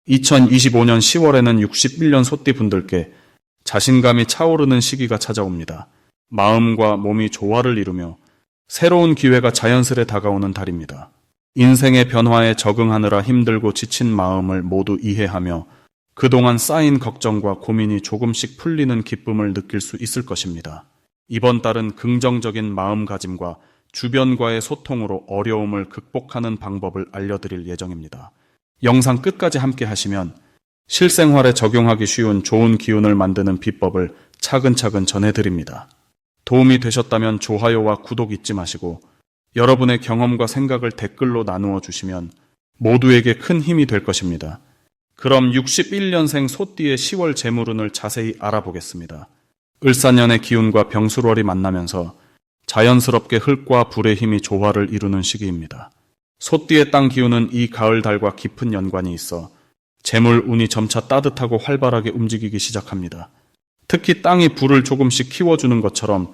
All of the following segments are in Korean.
2025년 10월에는 61년 소띠 분들께 자신감이 차오르는 시기가 찾아옵니다. 마음과 몸이 조화를 이루며 새로운 기회가 자연스레 다가오는 달입니다. 인생의 변화에 적응하느라 힘들고 지친 마음을 모두 이해하며 그동안 쌓인 걱정과 고민이 조금씩 풀리는 기쁨을 느낄 수 있을 것입니다. 이번 달은 긍정적인 마음가짐과 주변과의 소통으로 어려움을 극복하는 방법을 알려드릴 예정입니다. 영상 끝까지 함께 하시면 실생활에 적용하기 쉬운 좋은 기운을 만드는 비법을 차근차근 전해드립니다. 도움이 되셨다면 좋아요와 구독 잊지 마시고 여러분의 경험과 생각을 댓글로 나누어 주시면 모두에게 큰 힘이 될 것입니다. 그럼 61년생 소띠의 10월 재물운을 자세히 알아보겠습니다. 을사년의 기운과 병술월이 만나면서 자연스럽게 흙과 불의 힘이 조화를 이루는 시기입니다. 소띠의 땅 기운은 이 가을 달과 깊은 연관이 있어 재물 운이 점차 따뜻하고 활발하게 움직이기 시작합니다. 특히 땅이 불을 조금씩 키워주는 것처럼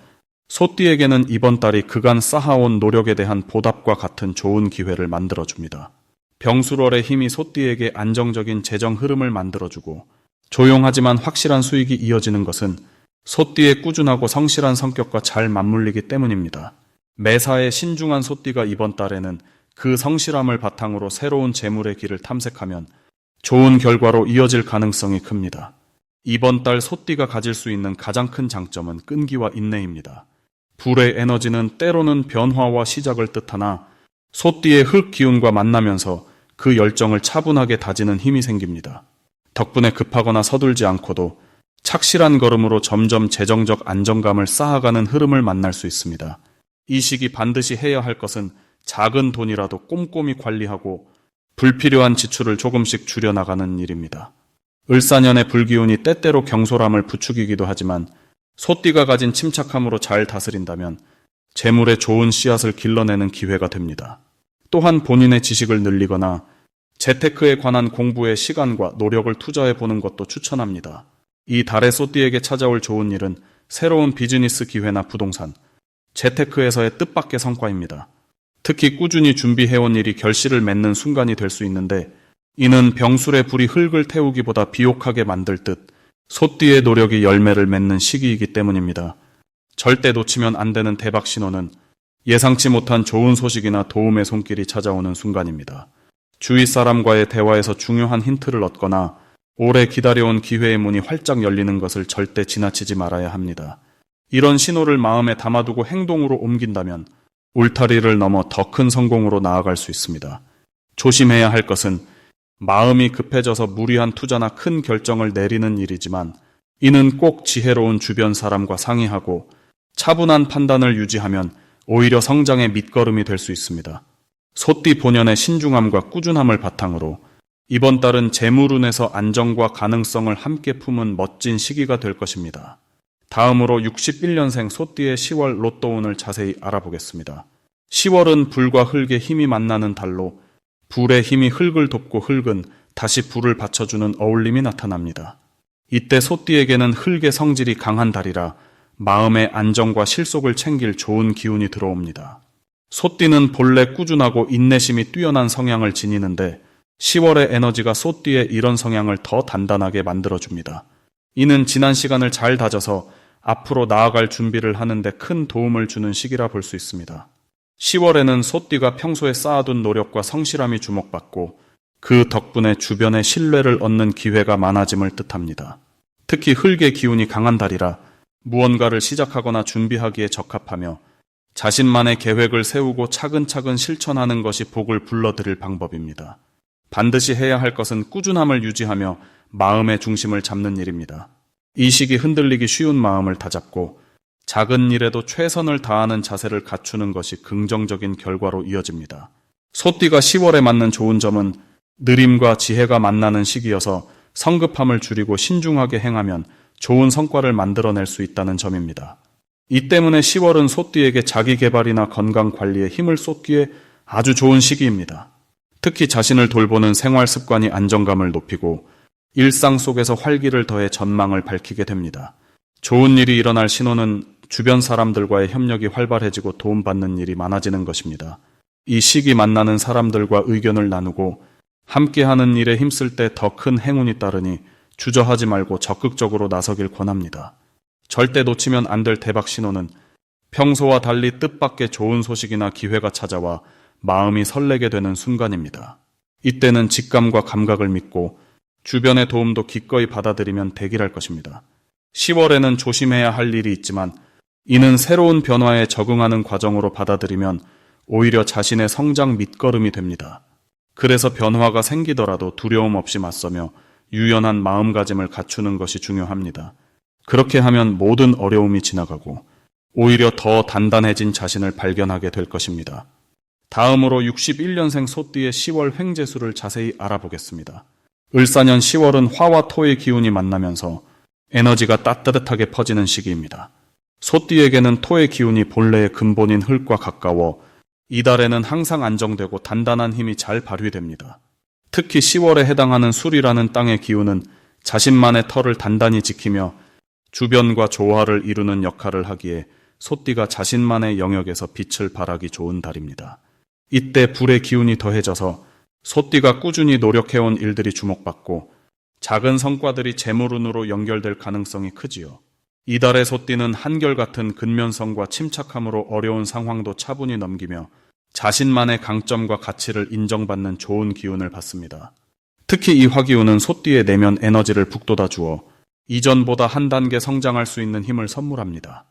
소띠에게는 이번 달이 그간 쌓아온 노력에 대한 보답과 같은 좋은 기회를 만들어줍니다. 병술월의 힘이 소띠에게 안정적인 재정 흐름을 만들어주고 조용하지만 확실한 수익이 이어지는 것은 소띠의 꾸준하고 성실한 성격과 잘 맞물리기 때문입니다. 매사에 신중한 소띠가 이번 달에는 그 성실함을 바탕으로 새로운 재물의 길을 탐색하면 좋은 결과로 이어질 가능성이 큽니다. 이번 달 소띠가 가질 수 있는 가장 큰 장점은 끈기와 인내입니다. 불의 에너지는 때로는 변화와 시작을 뜻하나 소띠의 흙 기운과 만나면서 그 열정을 차분하게 다지는 힘이 생깁니다. 덕분에 급하거나 서둘지 않고도 착실한 걸음으로 점점 재정적 안정감을 쌓아가는 흐름을 만날 수 있습니다. 이 시기 반드시 해야 할 것은 작은 돈이라도 꼼꼼히 관리하고 불필요한 지출을 조금씩 줄여나가는 일입니다. 을사년의 불기운이 때때로 경솔함을 부추기기도 하지만 소띠가 가진 침착함으로 잘 다스린다면 재물의 좋은 씨앗을 길러내는 기회가 됩니다. 또한 본인의 지식을 늘리거나 재테크에 관한 공부에 시간과 노력을 투자해보는 것도 추천합니다. 이 달의 소띠에게 찾아올 좋은 일은 새로운 비즈니스 기회나 부동산, 재테크에서의 뜻밖의 성과입니다. 특히 꾸준히 준비해온 일이 결실을 맺는 순간이 될 수 있는데 이는 병술의 불이 흙을 태우기보다 비옥하게 만들 듯 소띠의 노력이 열매를 맺는 시기이기 때문입니다. 절대 놓치면 안 되는 대박 신호는 예상치 못한 좋은 소식이나 도움의 손길이 찾아오는 순간입니다. 주위 사람과의 대화에서 중요한 힌트를 얻거나 오래 기다려온 기회의 문이 활짝 열리는 것을 절대 지나치지 말아야 합니다. 이런 신호를 마음에 담아두고 행동으로 옮긴다면 울타리를 넘어 더 큰 성공으로 나아갈 수 있습니다. 조심해야 할 것은 마음이 급해져서 무리한 투자나 큰 결정을 내리는 일이지만 이는 꼭 지혜로운 주변 사람과 상의하고 차분한 판단을 유지하면 오히려 성장의 밑거름이 될 수 있습니다. 소띠 본연의 신중함과 꾸준함을 바탕으로 이번 달은 재물운에서 안정과 가능성을 함께 품은 멋진 시기가 될 것입니다. 다음으로 61년생 소띠의 10월 로또운을 자세히 알아보겠습니다. 10월은 불과 흙의 힘이 만나는 달로 불의 힘이 흙을 돕고 흙은 다시 불을 받쳐주는 어울림이 나타납니다. 이때 소띠에게는 흙의 성질이 강한 달이라 마음의 안정과 실속을 챙길 좋은 기운이 들어옵니다. 소띠는 본래 꾸준하고 인내심이 뛰어난 성향을 지니는데 10월의 에너지가 소띠의 이런 성향을 더 단단하게 만들어줍니다. 이는 지난 시간을 잘 다져서 앞으로 나아갈 준비를 하는데 큰 도움을 주는 시기라 볼 수 있습니다. 10월에는 소띠가 평소에 쌓아둔 노력과 성실함이 주목받고 그 덕분에 주변의 신뢰를 얻는 기회가 많아짐을 뜻합니다. 특히 흙의 기운이 강한 달이라 무언가를 시작하거나 준비하기에 적합하며 자신만의 계획을 세우고 차근차근 실천하는 것이 복을 불러들일 방법입니다. 반드시 해야 할 것은 꾸준함을 유지하며 마음의 중심을 잡는 일입니다. 이 시기 흔들리기 쉬운 마음을 다잡고 작은 일에도 최선을 다하는 자세를 갖추는 것이 긍정적인 결과로 이어집니다. 소띠가 10월에 맞는 좋은 점은 느림과 지혜가 만나는 시기여서 성급함을 줄이고 신중하게 행하면 좋은 성과를 만들어낼 수 있다는 점입니다. 이 때문에 10월은 소띠에게 자기 개발이나 건강 관리에 힘을 쏟기에 아주 좋은 시기입니다. 특히 자신을 돌보는 생활 습관이 안정감을 높이고 일상 속에서 활기를 더해 전망을 밝히게 됩니다. 좋은 일이 일어날 신호는 주변 사람들과의 협력이 활발해지고 도움받는 일이 많아지는 것입니다. 이 시기 만나는 사람들과 의견을 나누고 함께하는 일에 힘쓸 때 더 큰 행운이 따르니 주저하지 말고 적극적으로 나서길 권합니다. 절대 놓치면 안 될 대박 신호는 평소와 달리 뜻밖의 좋은 소식이나 기회가 찾아와 마음이 설레게 되는 순간입니다. 이때는 직감과 감각을 믿고 주변의 도움도 기꺼이 받아들이면 대기할 것입니다. 10월에는 조심해야 할 일이 있지만 이는 새로운 변화에 적응하는 과정으로 받아들이면 오히려 자신의 성장 밑거름이 됩니다. 그래서 변화가 생기더라도 두려움 없이 맞서며 유연한 마음가짐을 갖추는 것이 중요합니다. 그렇게 하면 모든 어려움이 지나가고 오히려 더 단단해진 자신을 발견하게 될 것입니다. 다음으로 61년생 소띠의 10월 횡재수를 자세히 알아보겠습니다. 을사년 10월은 화와 토의 기운이 만나면서 에너지가 따뜻하게 퍼지는 시기입니다. 소띠에게는 토의 기운이 본래의 근본인 흙과 가까워 이달에는 항상 안정되고 단단한 힘이 잘 발휘됩니다. 특히 10월에 해당하는 술이라는 땅의 기운은 자신만의 터를 단단히 지키며 주변과 조화를 이루는 역할을 하기에 소띠가 자신만의 영역에서 빛을 발하기 좋은 달입니다. 이때 불의 기운이 더해져서 소띠가 꾸준히 노력해온 일들이 주목받고 작은 성과들이 재물운으로 연결될 가능성이 크지요. 이달의 소띠는 한결같은 근면성과 침착함으로 어려운 상황도 차분히 넘기며 자신만의 강점과 가치를 인정받는 좋은 기운을 받습니다. 특히 이 화기운은 소띠의 내면 에너지를 북돋아 주어 이전보다 한 단계 성장할 수 있는 힘을 선물합니다.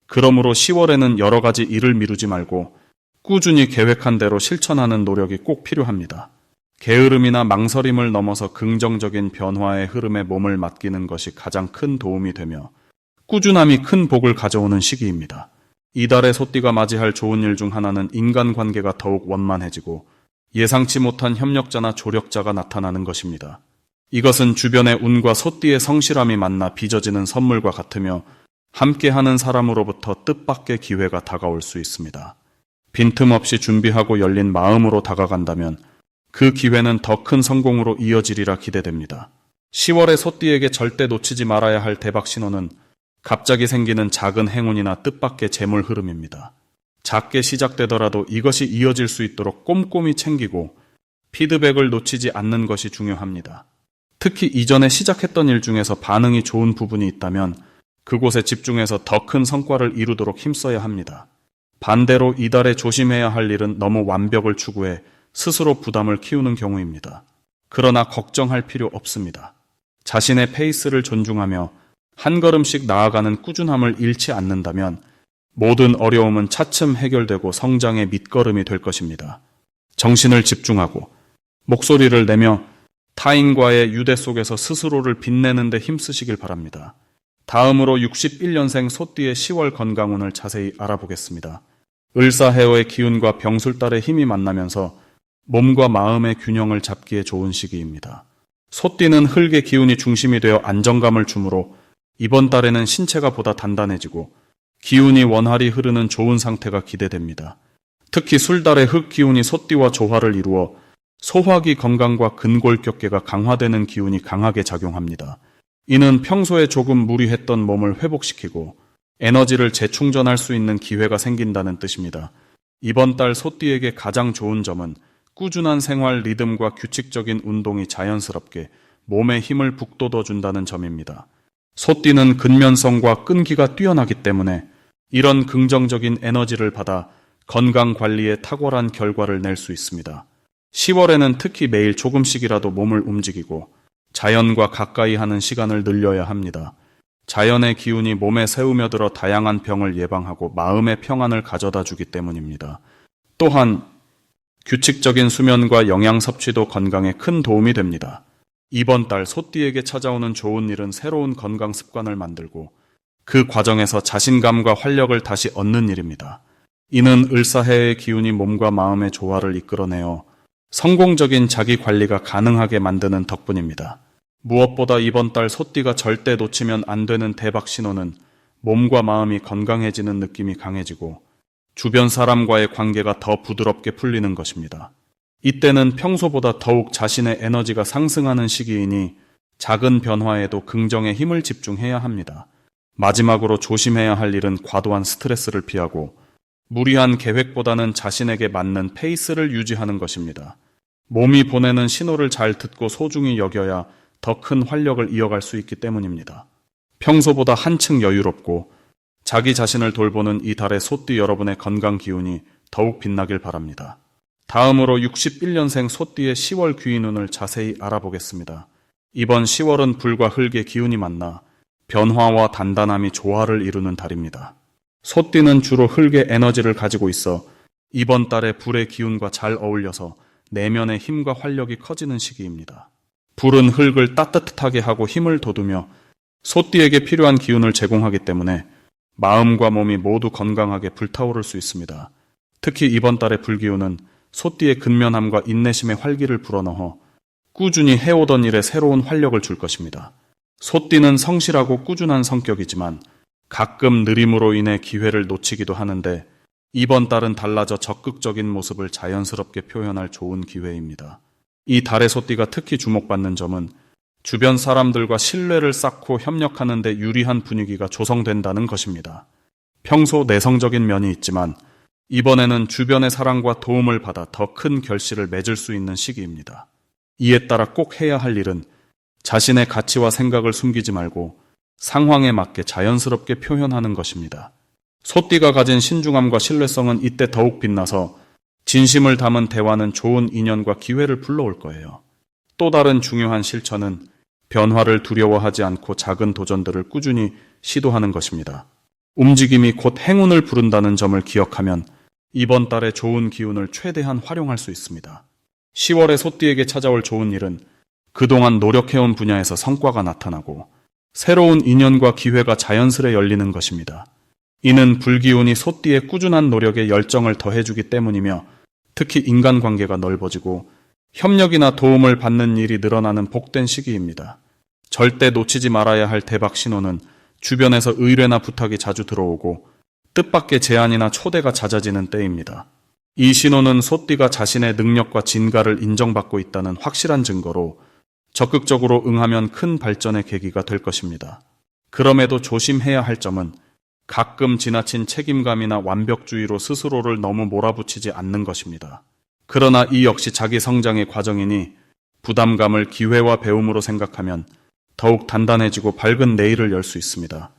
그러므로 10월에는 여러 가지 일을 미루지 말고 꾸준히 계획한 대로 실천하는 노력이 꼭 필요합니다. 게으름이나 망설임을 넘어서 긍정적인 변화의 흐름에 몸을 맡기는 것이 가장 큰 도움이 되며 꾸준함이 큰 복을 가져오는 시기입니다. 이달의 소띠가 맞이할 좋은 일 중 하나는 인간관계가 더욱 원만해지고 예상치 못한 협력자나 조력자가 나타나는 것입니다. 이것은 주변의 운과 소띠의 성실함이 만나 빚어지는 선물과 같으며 함께하는 사람으로부터 뜻밖의 기회가 다가올 수 있습니다. 빈틈없이 준비하고 열린 마음으로 다가간다면 그 기회는 더 큰 성공으로 이어지리라 기대됩니다. 10월의 소띠에게 절대 놓치지 말아야 할 대박 신호는 갑자기 생기는 작은 행운이나 뜻밖의 재물 흐름입니다. 작게 시작되더라도 이것이 이어질 수 있도록 꼼꼼히 챙기고 피드백을 놓치지 않는 것이 중요합니다. 특히 이전에 시작했던 일 중에서 반응이 좋은 부분이 있다면 그곳에 집중해서 더 큰 성과를 이루도록 힘써야 합니다. 반대로 이달에 조심해야 할 일은 너무 완벽을 추구해 스스로 부담을 키우는 경우입니다. 그러나 걱정할 필요 없습니다. 자신의 페이스를 존중하며 한 걸음씩 나아가는 꾸준함을 잃지 않는다면 모든 어려움은 차츰 해결되고 성장의 밑거름이 될 것입니다. 정신을 집중하고 목소리를 내며 타인과의 유대 속에서 스스로를 빛내는 데 힘쓰시길 바랍니다. 다음으로 61년생 소띠의 10월 건강운을 자세히 알아보겠습니다. 을사해어의 기운과 병술달의 힘이 만나면서 몸과 마음의 균형을 잡기에 좋은 시기입니다. 소띠는 흙의 기운이 중심이 되어 안정감을 주므로 이번 달에는 신체가 보다 단단해지고 기운이 원활히 흐르는 좋은 상태가 기대됩니다. 특히 술달의 흙 기운이 소띠와 조화를 이루어 소화기 건강과 근골격계가 강화되는 기운이 강하게 작용합니다. 이는 평소에 조금 무리했던 몸을 회복시키고 에너지를 재충전할 수 있는 기회가 생긴다는 뜻입니다. 이번 달 소띠에게 가장 좋은 점은 꾸준한 생활 리듬과 규칙적인 운동이 자연스럽게 몸에 힘을 북돋워 준다는 점입니다. 소띠는 근면성과 끈기가 뛰어나기 때문에 이런 긍정적인 에너지를 받아 건강 관리에 탁월한 결과를 낼 수 있습니다. 10월에는 특히 매일 조금씩이라도 몸을 움직이고 자연과 가까이 하는 시간을 늘려야 합니다. 자연의 기운이 몸에 새우며들어 다양한 병을 예방하고 마음의 평안을 가져다 주기 때문입니다. 또한 규칙적인 수면과 영양 섭취도 건강에 큰 도움이 됩니다. 이번 달 소띠에게 찾아오는 좋은 일은 새로운 건강 습관을 만들고 그 과정에서 자신감과 활력을 다시 얻는 일입니다. 이는 을사해의 기운이 몸과 마음의 조화를 이끌어내어 성공적인 자기 관리가 가능하게 만드는 덕분입니다. 무엇보다 이번 달 소띠가 절대 놓치면 안 되는 대박 신호는 몸과 마음이 건강해지는 느낌이 강해지고 주변 사람과의 관계가 더 부드럽게 풀리는 것입니다. 이때는 평소보다 더욱 자신의 에너지가 상승하는 시기이니 작은 변화에도 긍정의 힘을 집중해야 합니다. 마지막으로 조심해야 할 일은 과도한 스트레스를 피하고 무리한 계획보다는 자신에게 맞는 페이스를 유지하는 것입니다. 몸이 보내는 신호를 잘 듣고 소중히 여겨야 더 큰 활력을 이어갈 수 있기 때문입니다. 평소보다 한층 여유롭고 자기 자신을 돌보는 이 달의 소띠 여러분의 건강 기운이 더욱 빛나길 바랍니다. 다음으로 61년생 소띠의 10월 귀인운을 자세히 알아보겠습니다. 이번 10월은 불과 흙의 기운이 만나 변화와 단단함이 조화를 이루는 달입니다. 소띠는 주로 흙의 에너지를 가지고 있어 이번 달에 불의 기운과 잘 어울려서 내면의 힘과 활력이 커지는 시기입니다. 불은 흙을 따뜻하게 하고 힘을 돋우며 소띠에게 필요한 기운을 제공하기 때문에 마음과 몸이 모두 건강하게 불타오를 수 있습니다. 특히 이번 달의 불기운은 소띠의 근면함과 인내심의 활기를 불어넣어 꾸준히 해오던 일에 새로운 활력을 줄 것입니다. 소띠는 성실하고 꾸준한 성격이지만 가끔 느림으로 인해 기회를 놓치기도 하는데 이번 달은 달라져 적극적인 모습을 자연스럽게 표현할 좋은 기회입니다. 이 달의 소띠가 특히 주목받는 점은 주변 사람들과 신뢰를 쌓고 협력하는 데 유리한 분위기가 조성된다는 것입니다. 평소 내성적인 면이 있지만 이번에는 주변의 사랑과 도움을 받아 더 큰 결실을 맺을 수 있는 시기입니다. 이에 따라 꼭 해야 할 일은 자신의 가치와 생각을 숨기지 말고 상황에 맞게 자연스럽게 표현하는 것입니다. 소띠가 가진 신중함과 신뢰성은 이때 더욱 빛나서 진심을 담은 대화는 좋은 인연과 기회를 불러올 거예요. 또 다른 중요한 실천은 변화를 두려워하지 않고 작은 도전들을 꾸준히 시도하는 것입니다. 움직임이 곧 행운을 부른다는 점을 기억하면 이번 달의 좋은 기운을 최대한 활용할 수 있습니다. 10월에 소띠에게 찾아올 좋은 일은 그동안 노력해온 분야에서 성과가 나타나고 새로운 인연과 기회가 자연스레 열리는 것입니다. 이는 불기운이 소띠의 꾸준한 노력에 열정을 더해주기 때문이며 특히 인간관계가 넓어지고 협력이나 도움을 받는 일이 늘어나는 복된 시기입니다. 절대 놓치지 말아야 할 대박 신호는 주변에서 의뢰나 부탁이 자주 들어오고 뜻밖의 제안이나 초대가 잦아지는 때입니다. 이 신호는 소띠가 자신의 능력과 진가를 인정받고 있다는 확실한 증거로 적극적으로 응하면 큰 발전의 계기가 될 것입니다. 그럼에도 조심해야 할 점은 가끔 지나친 책임감이나 완벽주의로 스스로를 너무 몰아붙이지 않는 것입니다. 그러나 이 역시 자기 성장의 과정이니 부담감을 기회와 배움으로 생각하면 더욱 단단해지고 밝은 내일을 열 수 있습니다.